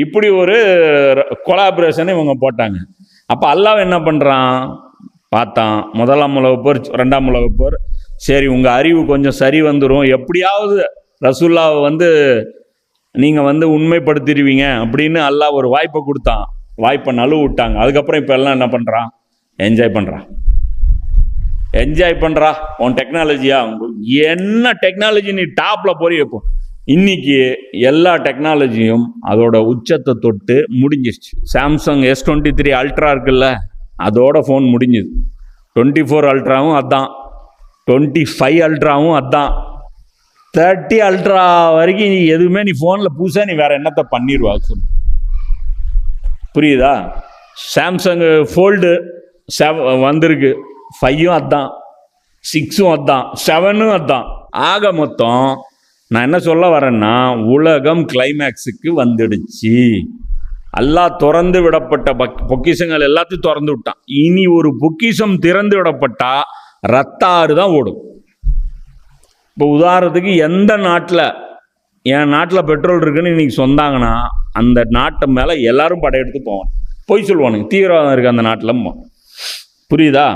இப்படி ஒரு கொலாபரேஷனை இவங்க போட்டாங்க. அப்போ அல்லாஹ் என்ன பண்ணுறான் பார்த்தான், முதலாம் உலகப் போர், ரெண்டாம் உலகப் போர், சரி உங்கள் அறிவு கொஞ்சம் சரி வந்துடும், எப்படியாவது ரசூல்லாவை நீங்கள் உண்மைப்படுத்திடுவீங்க அப்படின்னு அல்லாஹ் ஒரு வாய்ப்பை கொடுத்தான். வாய்ப்பை நழுவு விட்டாங்க. அதுக்கப்புறம் இப்போ எல்லாம் என்ன பண்ணுறான், என்ஜாய் பண்ணுறா. உன் டெக்னாலஜியா, என்ன டெக்னாலஜி நீ டாப்பில் போய் வைப்போம். இன்னைக்கு எல்லா டெக்னாலஜியும் அதோட உச்சத்தை தொட்டு முடிஞ்சிருச்சு. சாம்சங் S23 அல்ட்ரா இருக்குல்ல, அதோட ஃபோன் முடிஞ்சுது. 24 அல்ட்ராவும் அதான், 25 அல்ட்ராவும் அதான், 30 அல்ட்ரா வரைக்கும் நீ எதுவுமே நீ ஃபோனில் புதுசாக நீ வேற என்னத்தை பண்ணிடுவா சொல்லு. புரியுதா? சாம்சங் ஃபோல்டு வந்திருக்கு, 5ம் அதான், 6ம் அதான், 7ம் அதான். ஆக மொத்தம் நான் என்ன சொல்ல வரேன்னா, உலகம் கிளைமேக்ஸுக்கு வந்துடுச்சு. அல்லாஹ் திறந்து விடப்பட்ட பொக்கிஷங்கள் எல்லாத்தையும் திறந்து விட்டான். இனி ஒரு பொக்கிஷம் திறந்து விடப்பட்டா ரத்தாறு தான் ஓடும். இப்போ உதாரணத்துக்கு எந்த நாட்டில், என் நாட்டில் பெட்ரோல் இருக்குன்னு இன்னைக்கு சொன்னாங்கன்னா அந்த நாட்டை மேலே எல்லாரும் படையெடுத்து போவாங்க. பொய் சொல்லுவானுங்க, தீவிரவாதம் இருக்குது அந்த நாட்டில். புரியுதா?